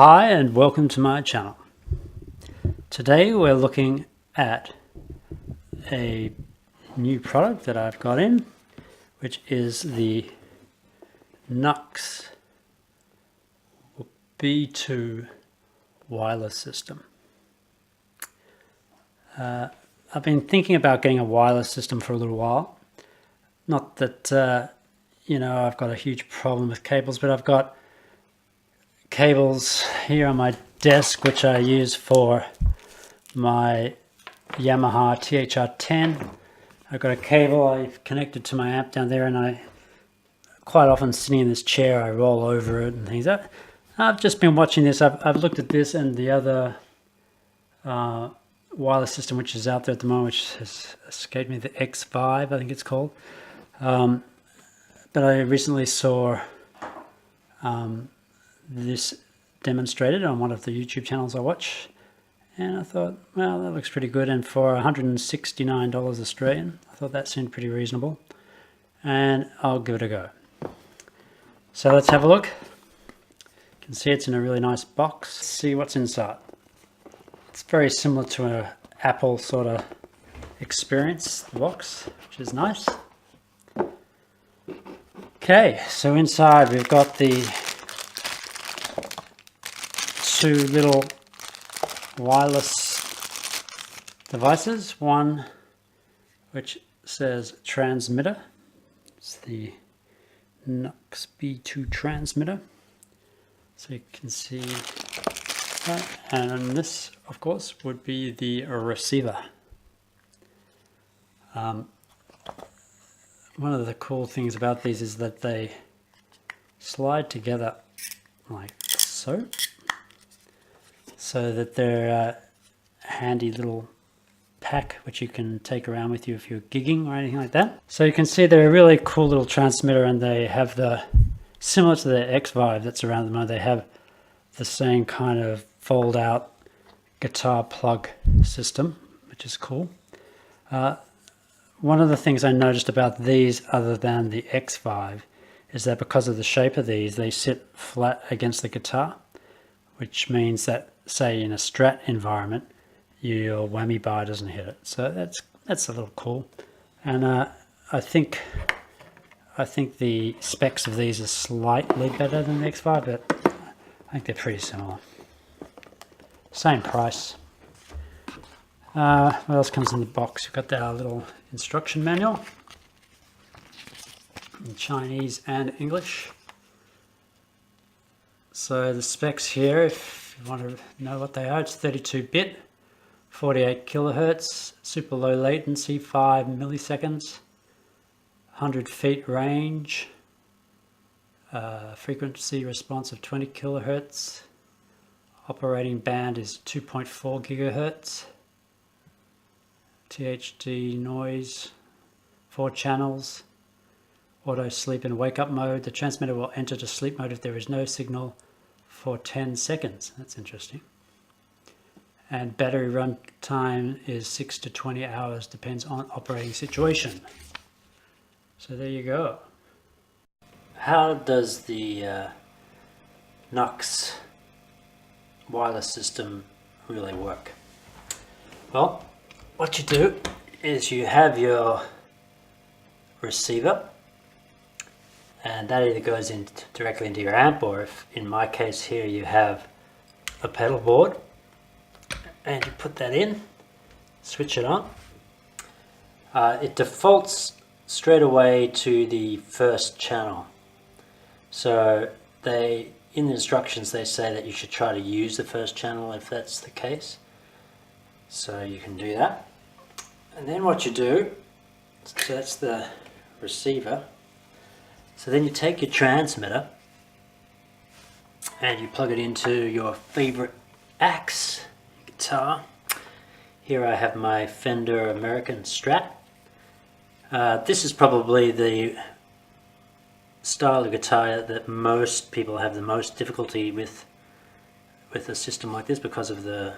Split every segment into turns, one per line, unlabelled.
Hi and welcome to my channel. Today we're looking at a new product that I've got in, which is the Nux B2 wireless system. I've been thinking about getting a wireless system for a little while. Not that, I've got a huge problem with cables, but I've got cables here on my desk which I use for my Yamaha THR10. I've got a cable I've connected to my amp down there, and I quite often sitting in this chair I roll over it and things. I've just been watching this. I've looked at this and the other wireless system which is out there at the moment, which has escaped me, the X5 I think it's called. But I recently saw this demonstrated on one of the YouTube channels I watch, and I thought, well, that looks pretty good, and for $169 Australian I thought that seemed pretty reasonable, and I'll give it a go. So let's have a look. You can see it's in a really nice box. Let's see what's inside. It's very similar to an Apple sort of experience, the box, which is nice. Okay, so inside we've got the two little wireless devices, one which says transmitter. It's the Nux B2 transmitter, so you can see that, and this of course would be the receiver. One of the cool things about these is that they slide together like so that they're a handy little pack which you can take around with you if you're gigging or anything like that. So you can see they're a really cool little transmitter, and they have the, similar to the X5 that's around the moment, they have the same kind of fold out guitar plug system, which is cool. One of the things I noticed about these, other than the X5, is that because of the shape of these, they sit flat against the guitar, which means that, say in a Strat environment, your whammy bar doesn't hit it. So that's a little cool. And I think the specs of these are slightly better than the X5, but I think they're pretty similar. Same price. What else comes in the box? We've got our little instruction manual in Chinese and English. So the specs here, if you want to know what they are, it's 32-bit, 48 kilohertz, super low latency, 5 milliseconds, 100 feet range, frequency response of 20 kilohertz, operating band is 2.4 gigahertz, THD noise, 4 channels, auto sleep and wake up mode. The transmitter will enter to sleep mode if there is no signal for 10 seconds. That's interesting. And battery run time is 6 to 20 hours, depends on operating situation. So there you go. How does the Nux wireless system really work? Well, what you do is you have your receiver, and that either goes in directly into your amp, or if in my case here you have a pedal board, and you put that in, switch it on. It defaults straight away to the first channel. So in the instructions they say that you should try to use the first channel if that's the case. So you can do that. And then what you do, so that's the receiver. So then you take your transmitter and you plug it into your favorite Axe guitar. Here I have my Fender American Strat. This is probably the style of guitar that most people have the most difficulty with a system like this because of the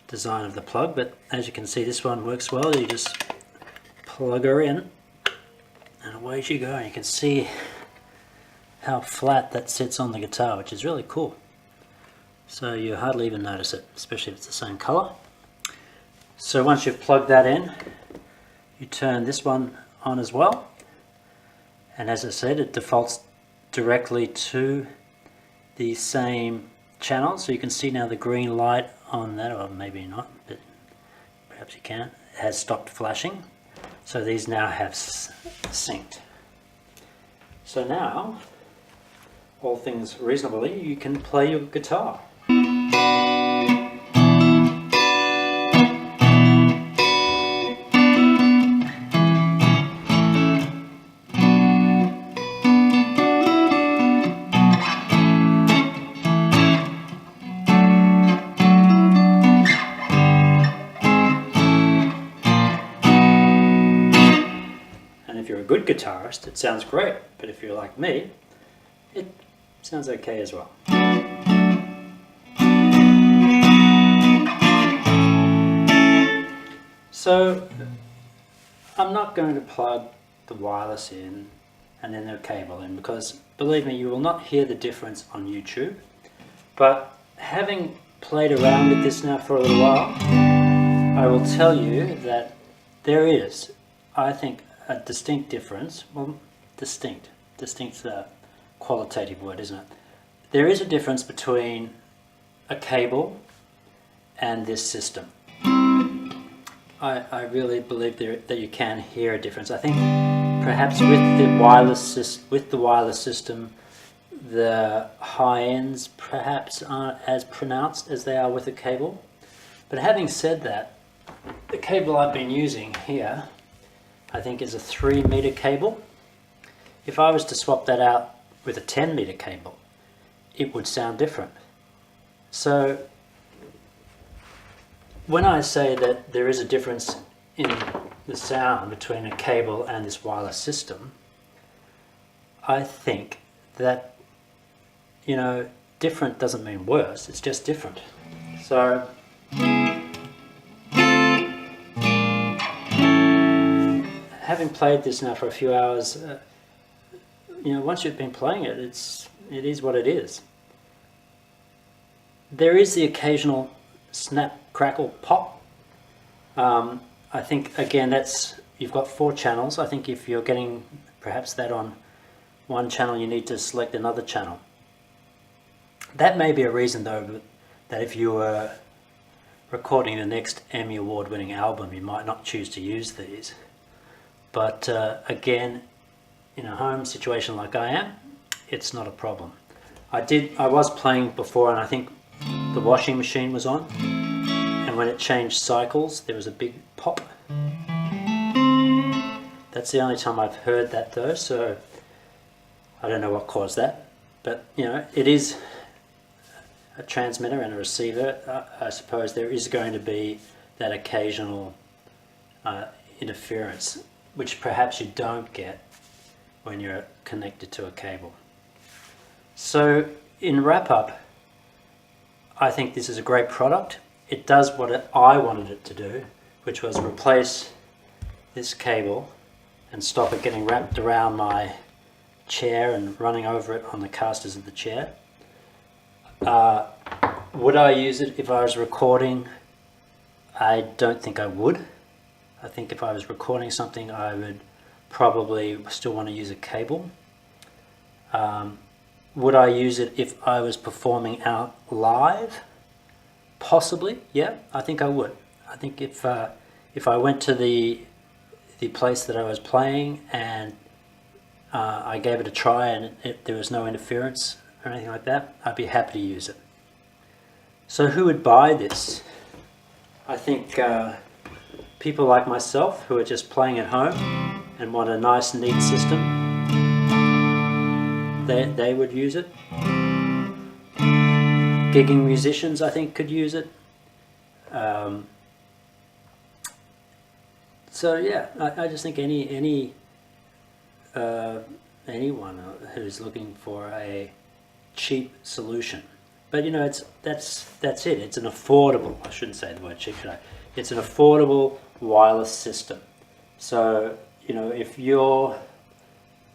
design of the plug, but as you can see this one works well. You just plug her in and away she goes. You can see how flat that sits on the guitar, which is really cool. so you hardly even notice it, especially if it's the same color. So once you've plugged that in, you turn this one on as well, and as I said, it defaults directly to the same channel. So you can see now the green light on that, or maybe not, but perhaps you can, it has stopped flashing. So these now have synced. So now, all things reasonably, you can play your guitar. If you're a good guitarist, it sounds great, but if you're like me, it sounds okay as well. So I'm not going to plug the wireless in and then the cable in, because believe me, you will not hear the difference on YouTube. But having played around with this now for a little while, I will tell you that there is, I think, a distinct difference. Well, distinct's a qualitative word, isn't it? There is a difference between a cable and this system. I really believe that you can hear a difference. I think perhaps with the wireless system, the high ends perhaps aren't as pronounced as they are with a cable. But having said that, the cable I've been using here, I think, is a 3-meter cable. If I was to swap that out with a 10-meter cable, it would sound different. So when I say that there is a difference in the sound between a cable and this wireless system, I think that, you know, different doesn't mean worse, it's just different. So having played this now for a few hours, you know, once you've been playing it, it is what it is. There is the occasional snap, crackle, pop. I think, again, you've got 4 channels. I think if you're getting perhaps that on one channel, you need to select another channel. That may be a reason, though, that if you were recording the next Emmy Award-winning album, you might not choose to use these. But again, in a home situation like I am, it's not a problem. I was playing before, and I think the washing machine was on, and when it changed cycles, there was a big pop. That's the only time I've heard that, though, so I don't know what caused that. But, you know, it is a transmitter and a receiver. I suppose there is going to be that occasional interference, which perhaps you don't get when you're connected to a cable. So in wrap up, I think this is a great product. It does what I wanted it to do, which was replace this cable and stop it getting wrapped around my chair and running over it on the casters of the chair. Would I use it if I was recording? I don't think I would. I think if I was recording something, I would probably still want to use a cable. Would I use it if I was performing out live? Possibly, yeah, I think I would. I think if I went to the place that I was playing and I gave it a try and there was no interference or anything like that, I'd be happy to use it. So who would buy this? I think people like myself who are just playing at home and want a nice, neat system, they would use it. Gigging musicians, I think, could use it. So yeah, I just think anyone who's looking for a cheap solution. But you know, that's it. It's an affordable, I shouldn't say the word cheap, should I? It's an affordable wireless system. So, you know, if your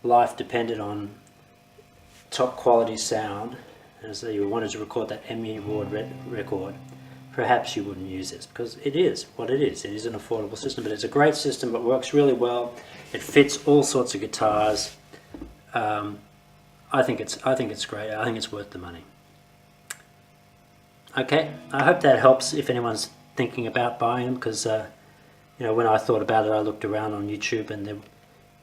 life depended on top quality sound and so you wanted to record that Emmy Award record, perhaps you wouldn't use this, because it is what it is. It is an affordable system, but it's a great system. It works really well. It fits all sorts of guitars. I think it's great. I think it's worth the money. Okay, I hope that helps if anyone's thinking about buying them, because you know, when I thought about it, I looked around on YouTube and there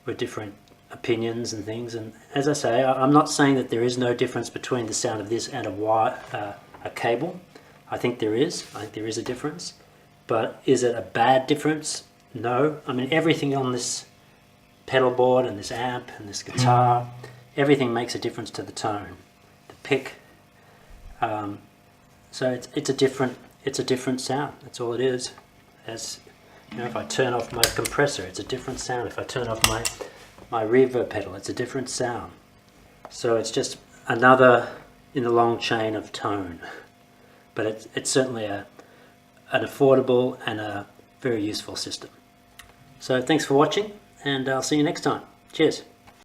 were different opinions and things. And as I say, I'm not saying that there is no difference between the sound of this and a cable. I think there is. I think there is a difference. But is it a bad difference? No. I mean, everything on this pedal board and this amp and this guitar, everything makes a difference to the tone, the pick. So it's a different sound. That's all it is. As you know, if I turn off my compressor, it's a different sound. If I turn off my reverb pedal, it's a different sound. So it's just another in the long chain of tone. But it's certainly an affordable and a very useful system. So thanks for watching, and I'll see you next time. Cheers.